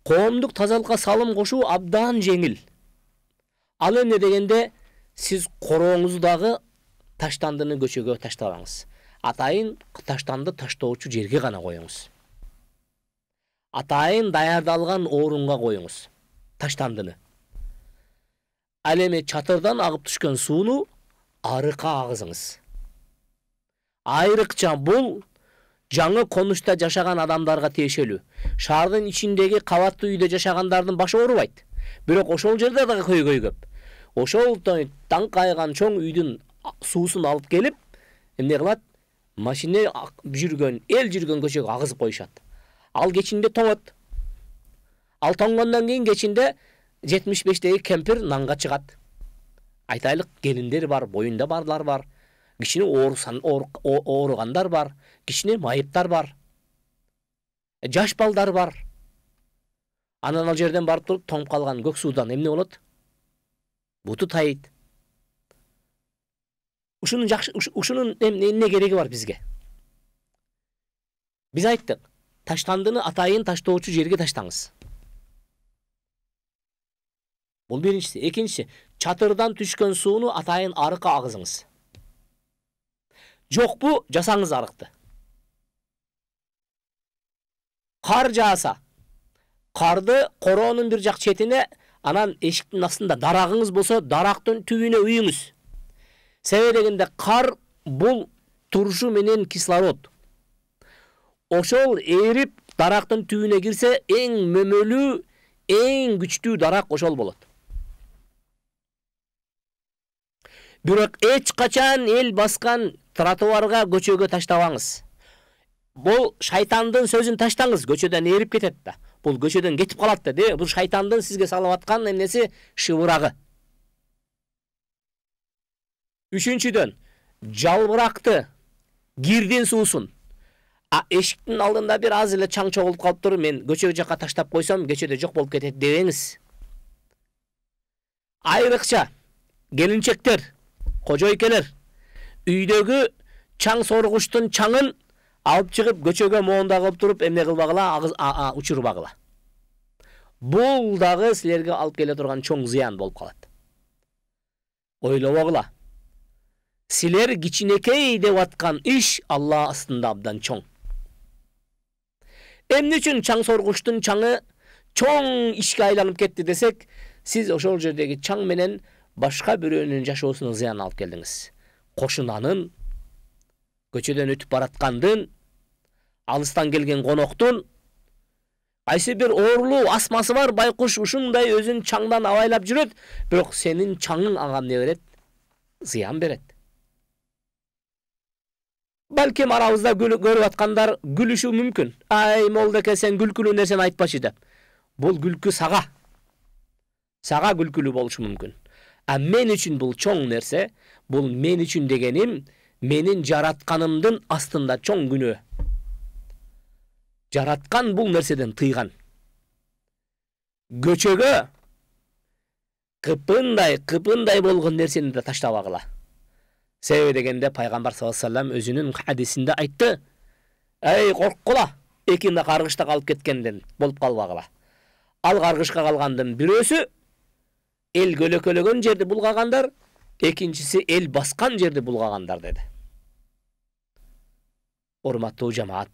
Коомдук тазалыкка салым кошуу абдан жеңил. Ал эмне дегенде, сиз корооңузду дагы таштандыны көчөгө таштабаңыз. Атайын таштанды таштоочу жерге гана коюңуз. Атайын даярдалган орунга коюңуз таштандыны. Ал эми чатырдан агып түшкөн сууну арыкка агызыңыз. Айрыкча бул жаңы конушта жашаган адамдарга тиешелүү. Шаардын ичиндеги кабаттуу үйдө жашагандардын башы оорубайт. Бирок ошол жерде дагы көйгөй көп. Ошол таң кайган чоң үйдүн суусун алып келип, эмне кылат? Машина жүргөн, эл жүргөн көчөгө агызып коюшат. Ал кечинде тоңот. Ал тоңгондон кийин кечинде 75-теги кемпир нанга чыгат. Айтайлык келиндер бар, боюнда барлар бар. Кичине ооругандар бар, кичине майыптар бар. Жаш балдар бар. Анан ал жерден барып туруп тоңуп калган көк суудан эмне болот? Буту тайыйт. Ушунун эмне кереги бар бизге? Биз айттык, таштандыны атайын таштоочу жерге таштаңыз. Бул биринчиси. Экинчиси, чатырдан түшкөн сууну атайын арыкка агызыңыз. Жокпу, жасаңыз арыкты. Кар жааса, карды короонун бир жак четине, анан эшиктин астында дарагыңыз болсо, дарактын түбүнө үйүңүз. Себеби дегенде кар бул турушу менен кислород. Ошол эрип дарактын түбүнө кирсе, эң мөмөлүү, эң күчтүү дарак ошол болот. Бирок эч качан эл баскан тротуарга, көчөгө таштабаңыз. Бул шайтандын сөзүн таштаңыз, көчөдөн эрип кетет да. Бул көчөдөн кетип калат да. Бул шайтандын сизге салып аткан эмнеси? Шыбырагы. Үчүнчүдөн, жалбыракты, кирдин суусун. Эшиктин алдында бир аз эле чаң чогулуп калыптыр, мен көчө жакка таштап койсом, көчөдө жок болуп кетет дебеңиз. Айрыкча келинчектер, кожойкелер үйдөгү чаң соргучтун чаңын алып чыгып көчөгө моонда кылып туруп эмне кылбагыла, учурбагыла. Бул дагы силерге алып келе турган чоң зыян болуп калат. Ойлобогула. Силер кичинекей деп аткан иш Алла астында абдан чоң. Эмне үчүн чаң соргучтун чаңы чоң ишке айланып кетти десек, сиз ошол жердеги чаң менен башка бирөөнүн жашоосуна зыян алып келдиңиз. Кошунанын, көчөдөн өтүп бараткандын, алыстан келген коноктун, кайсы бир оорулуу астмасы бар байкуш ушундай өзүн чаңдан абайлап жүрөт, бирок сенин чаңың ага эмне берет? Зыян берет. Балким арабызда көрүп аткандар күлүшү мүмкүн. Ай, молдеке, сен күлкүлүү нерсени айтпачы деп. Бул күлкү сага. Сага күлкүлүү болушу мүмкүн. Мен үчүн бул чоң нерсе, бул мен үчүн дегеним менин жаратканымдын астында чоң күнөө. Жараткан бул нерседен тыйган. Көчөгө кыпындай болгон нерсени да таштабагыла. Себеби дегенде пайгамбар саллаллаху алейхи ва саллям өзүнүн хадисинде айтты: "Эй, корккула, экинде каргышта калып кеткенден болуп калбагыла. Ал каргышка калгандын бирөөсү эл көлөкөлөгөн жерди булгагандар, экинчиси эл баскан жерди булгагандар" деди. Урматтуу жамаат,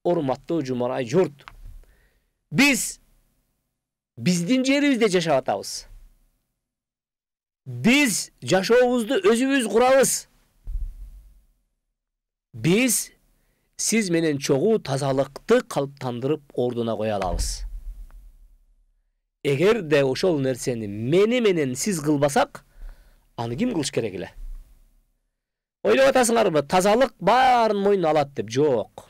урматтуу жумарай журт. Биздин жерибизде жашап атабыз. Biz жашообузду өзүбүз курабыз. Biz сиз менен чогуу тазалыкты калыптандырып ордуна кое алабыз. Эгерде ошол нерсени мени менен сиз кылбасак, аны ким кылыш керек эле? Ойлоп атасыңарбы, тазалык баарын мойнуна алат деп? Жок.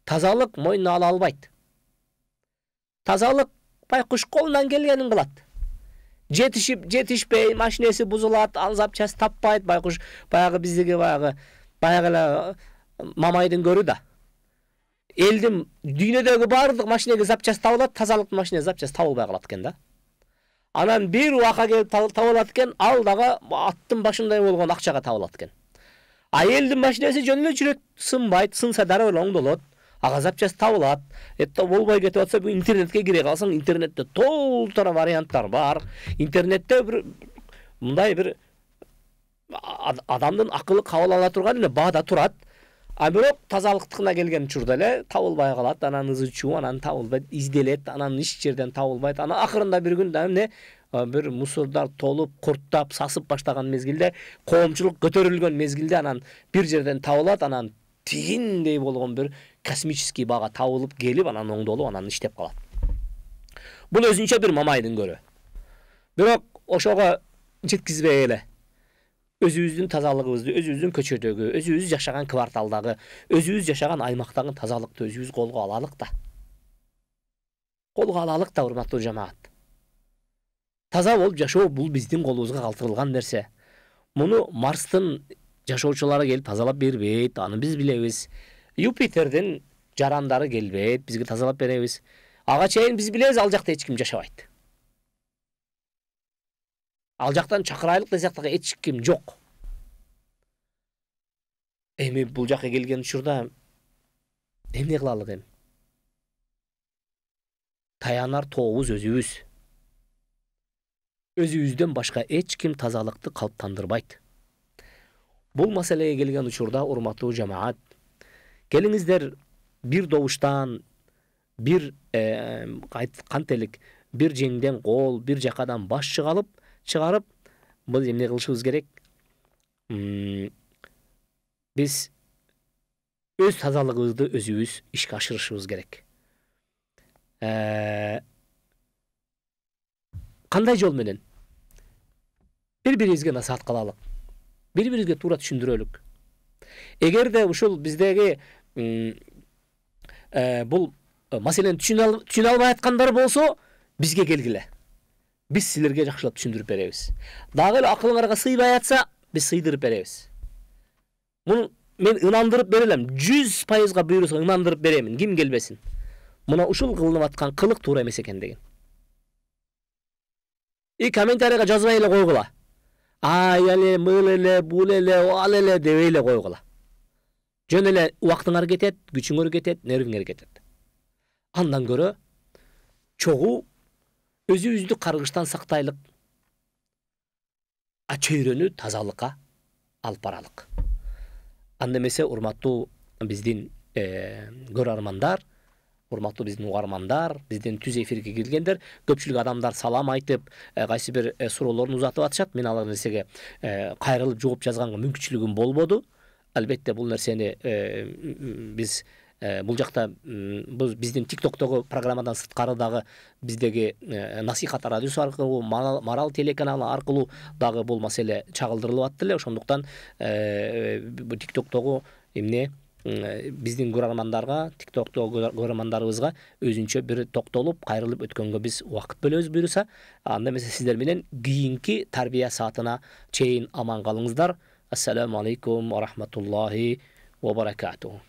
Тазалык мойнуна ала албайт. Тазалык байкуш колунан келгенин кылат. Жетишпей, машинеси бузулат, ал запчасть таппайт, байкуш баягы биздеги баягы эле мамайдын көрү да. Элдин дүйнөдөгү баардык машинеге запчасть табылат, тазалыктын машинеге запчасть табылбай калат экен да. Анан бир убакка келип табылат экен, ал дагы аттын башындай болгон акчага табылат экен. А элдин машинеси жөн эле жүрөт, сынбайт, сынса дароо оңдолот. Ага запчасть табылат. Болбой кетип атса, интернетке кире калсаң, интернетте толтора варианттар бар. Интернетте бир мындай бир адамдын акылы кабыл ала турган эле баада турат. А бирок тазалыктыкына келген учурда эле табылбай калат, анан ызы чуу, анан табылбайт, изделет, анан эч жерден табылбайт. Анан акырында бир күн эмне бир мусордар толуп, курттап, сасып баштаган мезгилде, коомчулук көтөрүлгөн мезгилде анан бир жерден табылат, анан тигиндей болгон бир космический бага табылып келип, анан оңдолуп, анан иштеп калат. Бул өзүнчө бир мамайдын көрү. Бирок ошого жеткизбей эле өзүбүздүн тазалыгыбызды, өзүбүздүн көчөдөгү, өзүбүз жашаган кварталдагы, өзүбүз жашаган аймактагы тазалыкты өзүбүз колго алалык да. Колго алалык да, урматтуу жамаат. Таза болуп жашоо бул биздин колубузга калтырылган нерсе. Муну Марстын жашоочулары келип тазалап бербейт, аны биз билебиз. Юпитердин жарандары келбейт, бизге тазалап беребиз. Ага чейин биз билебиз, ал жакта эч ким жашабайт. Ал жактан чакырайлык десек дагы эч ким жок. Эми бул жакка келген учурда эмне кылалык эми? Таянар тообуз өзүбүз. Өзүбүздөн башка эч ким тазалыкты калыптандырбайт. Бул маселеге келген учурда, урматтуу жамаат, келиңиздер бир добуштан, бир кантелик, бир жеңден кол, бир жакадан баш чыгарып, бул эмне кылышыбыз керек? Биз өз тазалыгыбызды өзүбүз ишке ашырышыбыз керек. Кандай жол менен? Бири-бирибизге насаат кылалык. Бири-бирибизге туура түшүндүрөлүк. Эгерде ушул биздеги бул маселени түшүнө албай аткандар болсо, бизге келгиле. Биз силерге жакшылап түшүндүрүп беребиз. Дагы эле акылыңарга сыйбай атса, биз сыйдырып беребиз. Муну мен ынандырып берелем, 100% буйруса ынандырып беремин, ким келбесин. Мына ушул кылынып аткан кылык туура эмес экен деген. Комментарийга жазбай эле койгула. Ай эле, мыл эле, бул эле, ал эле дебей эле койгула. Жөн эле убактыңар кетет, күчүңөр кетет, нервиңер кетет. Андан көрө чогуу өзүбүздү каргыштан сактайлык, чөйрөнү тазалыкка алып баралык. Анда эмесе, урматтуу биздин көрөрмандар, урматтуу биздин угармандар, биздин түз эфирге келгендер, көпчүлүк адамдар салам айтып, кайсы бир суроолорун узатып атышат. Мен алар нерсеге кайрылып жооп жазганга мүмкүнчүлүгүм болбоду. Албетте бул нерсени биз бул жакта биздин TikTok'тогу программадан сырткары дагы биздеги насихат радиосу аркылуу, Марал телеканалы аркылуу дагы бул маселе чагылдырылып атты эле. Ошондуктан TikTok'тогу эмне биздин көрөрмандарга, TikTok'тогу көрөрмандарыбызга өзүнчө бир токтолуп, кайрылып өткөнгө биз убакыт бөлөбүз буюрса, анда эмесе сиздер менен кийинки тарбия саатына чейин аман калыңыздар. Ассаламу алейкум ва рахматуллахи ва баракатух.